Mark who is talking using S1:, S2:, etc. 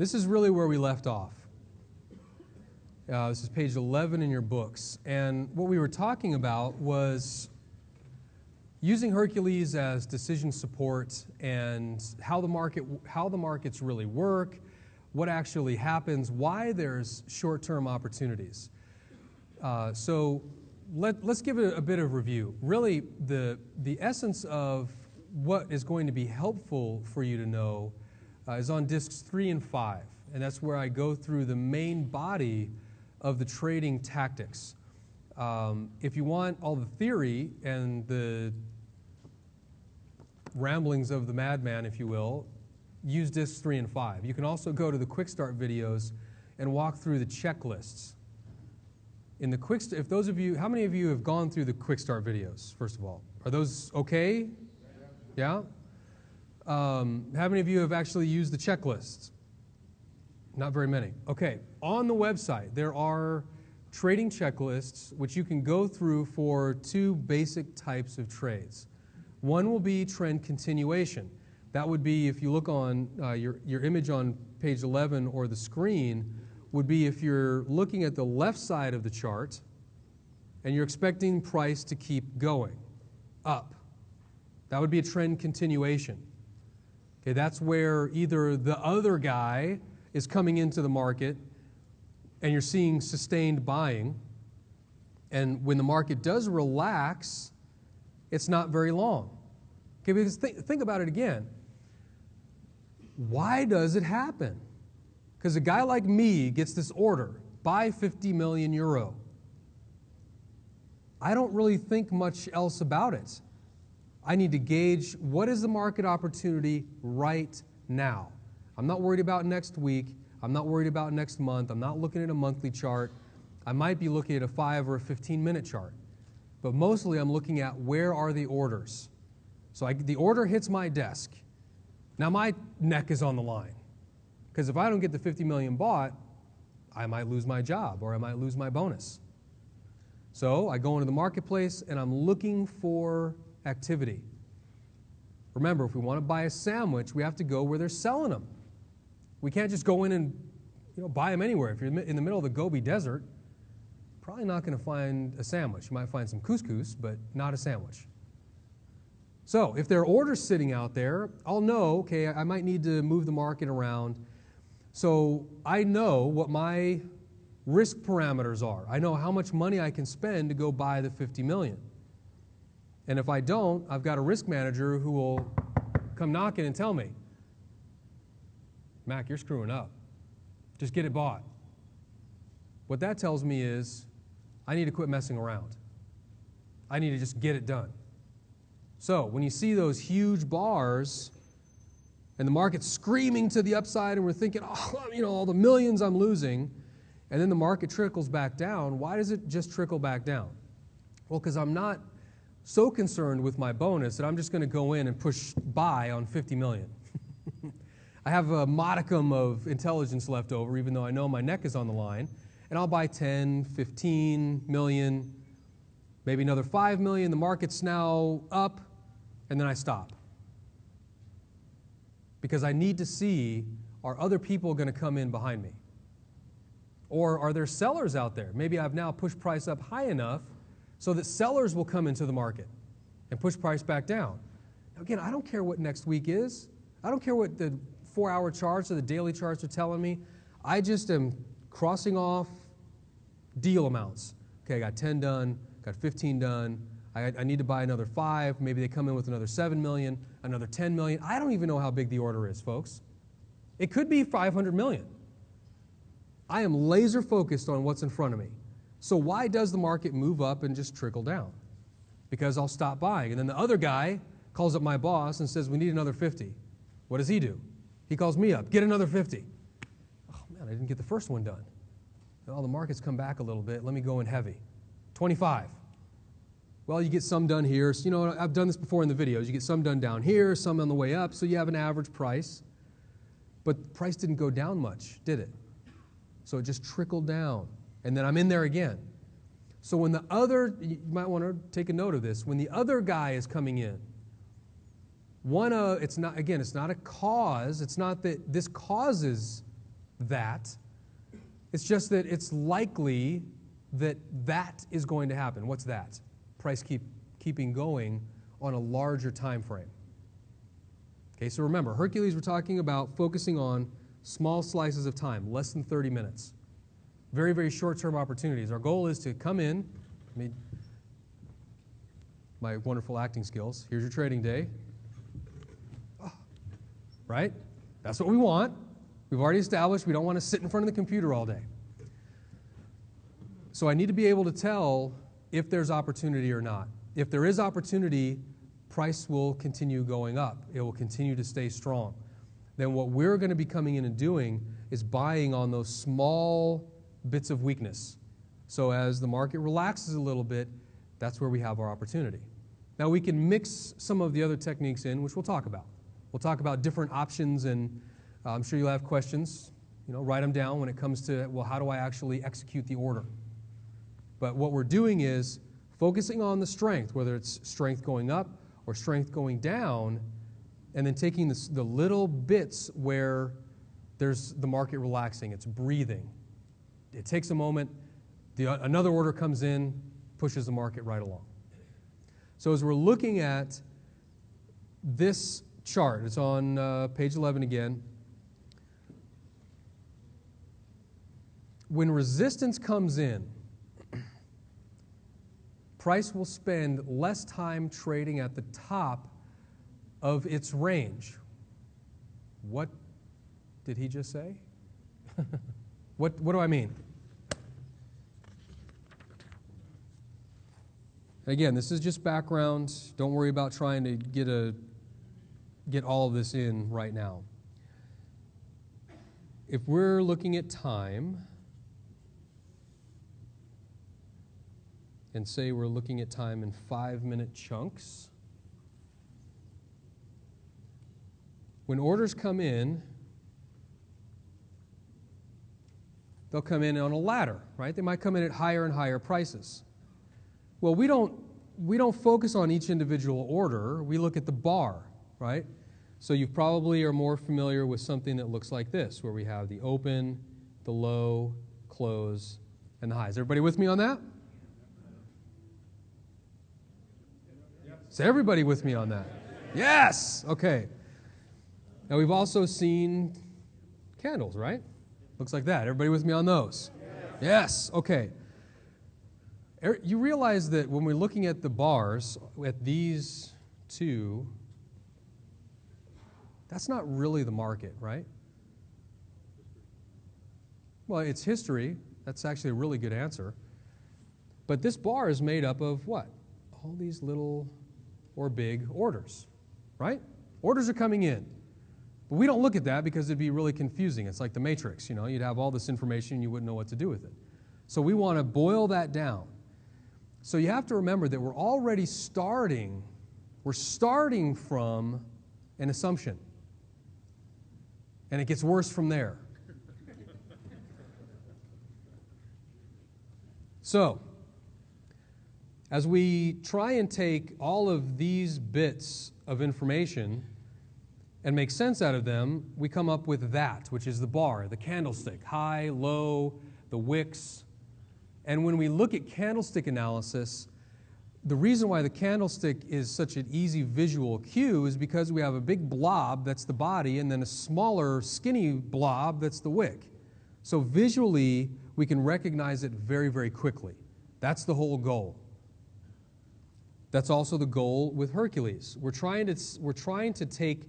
S1: This is really where we left off. This is page 11 in your books. And what we were talking about was using Hercules as decision support and how the markets really work, what actually happens, why there's short-term opportunities. So let's give it a bit of review. Really, the essence of what is going to be helpful for you to know is on discs 3 and 5. And that's where I go through the main body of the trading tactics. If you want all the theory and the ramblings of the madman, if you will, use discs 3 and 5. You can also go to the quick start videos and walk through the checklists. In the quick start, if those of you, how many of you have gone through the quick start videos, first of all? Are those okay? Yeah? How many of you have actually used the checklists? Not very many. Okay. On the website, there are trading checklists which you can go through for two basic types of trades. One will be trend continuation. That would be, if you look on your image on page 11 or the screen, would be if you're looking at the left side of the chart and you're expecting price to keep going up. That would be a trend continuation. Okay, that's where either the other guy is coming into the market and you're seeing sustained buying, and when the market does relax, it's not very long. Okay, because think about it again. Why does it happen? Because a guy like me gets this order, buy 50 million euro. I don't really think much else about it. I need to gauge what is the market opportunity right now. I'm not worried about next week. I'm not worried about next month. I'm not looking at a monthly chart. I might be looking at a 5 or a 15-minute chart. But mostly I'm looking at where are the orders. So the order hits my desk. Now my neck is on the line. Because if I don't get the 50 million bought, I might lose my job or I might lose my bonus. So I go into the marketplace and I'm looking for activity. Remember, if we want to buy a sandwich, we have to go where they're selling them. We can't just go in and buy them anywhere. If you're in the middle of the Gobi Desert, probably not going to find a sandwich. You might find some couscous, but not a sandwich. So if there are orders sitting out there, I'll know, okay, I might need to move the market around. So I know what my risk parameters are. I know how much money I can spend to go buy the 50 million. And if I don't, I've got a risk manager who will come knocking and tell me, Mac, you're screwing up. Just get it bought. What that tells me is I need to quit messing around. I need to just get it done. So when you see those huge bars and the market's screaming to the upside and we're thinking, all the millions I'm losing, and then the market trickles back down, why does it just trickle back down? Well, because I'm not so concerned with my bonus that I'm just going to go in and push buy on 50 million. I have a modicum of intelligence left over, even though I know my neck is on the line, and I'll buy 10, 15 million, maybe another 5 million. The market's now up, and then I stop. Because I need to see, are other people going to come in behind me? Or are there sellers out there? Maybe I've now pushed price up high enough so that sellers will come into the market and push price back down. Now again, I don't care what next week is. I don't care what the 4-hour charts or the daily charts are telling me. I just am crossing off deal amounts. Okay, I got 10 done, got 15 done. I need to buy another 5. Maybe they come in with another 7 million, another 10 million. I don't even know how big the order is, folks. It could be 500 million. I am laser focused on what's in front of me. So why does the market move up and just trickle down? Because I'll stop buying. And then the other guy calls up my boss and says, we need another 50. What does he do? He calls me up, get another 50. Oh man, I didn't get the first one done. Well, the market's come back a little bit. Let me go in heavy. 25. Well, you get some done here. So, I've done this before in the videos. You get some done down here, some on the way up. So you have an average price. But the price didn't go down much, did it? So it just trickled down. And then I'm in there again. So when the other, you might want to take a note of this, when the other guy is coming in, it's not a cause, it's not that this causes that. It's just that it's likely that that is going to happen. What's that? Price keeping going on a larger time frame. Okay, so remember, Hercules, we're talking about focusing on small slices of time, less than 30 minutes. Very, very short-term opportunities. Our goal is to come in, my wonderful acting skills. Here's your trading day. Oh, right? That's what we want. We've already established we don't want to sit in front of the computer all day. So I need to be able to tell if there's opportunity or not. If there is opportunity, price will continue going up. It will continue to stay strong. Then what we're going to be coming in and doing is buying on those small bits of weakness. So as the market relaxes a little bit, that's where we have our opportunity. Now we can mix some of the other techniques in, which we'll talk about. We'll talk about different options, and I'm sure you'll have questions. Write them down when it comes to, well, how do I actually execute the order? But what we're doing is focusing on the strength, whether it's strength going up or strength going down, and then taking the little bits where there's the market relaxing, it's breathing. It takes a moment, another order comes in, pushes the market right along. So as we're looking at this chart, it's on page 11 again. When resistance comes in, price will spend less time trading at the top of its range. What did he just say? What do I mean? Again, this is just background. Don't worry about trying to get all of this in right now. If we're looking at time, and say we're looking at time in 5-minute chunks, when orders come in, they'll come in on a ladder, right? They might come in at higher and higher prices. Well, we don't focus on each individual order. We look at the bar, right? So you probably are more familiar with something that looks like this, where we have the open, the low, close, and the highs. Everybody with me on that? Is everybody with me on that? Yes! Okay. Now we've also seen candles, right? Looks like that. Everybody with me on those? Yes. Okay. You realize that when we're looking at the bars, at these two, that's not really the market, right? Well, it's history. That's actually a really good answer. But this bar is made up of what? All these little or big orders, right? Orders are coming in. But we don't look at that because it'd be really confusing. It's like the Matrix, you'd have all this information and you wouldn't know what to do with it. So we want to boil that down. So you have to remember that we're already starting from an assumption. And it gets worse from there. So, as we try and take all of these bits of information and make sense out of them, we come up with that, which is the bar, the candlestick, high, low, the wicks. And when we look at candlestick analysis, the reason why the candlestick is such an easy visual cue is because we have a big blob, that's the body, and then a smaller, skinny blob, that's the wick. So visually, we can recognize it very, very quickly. That's the whole goal. That's also the goal with Hercules. We're trying to take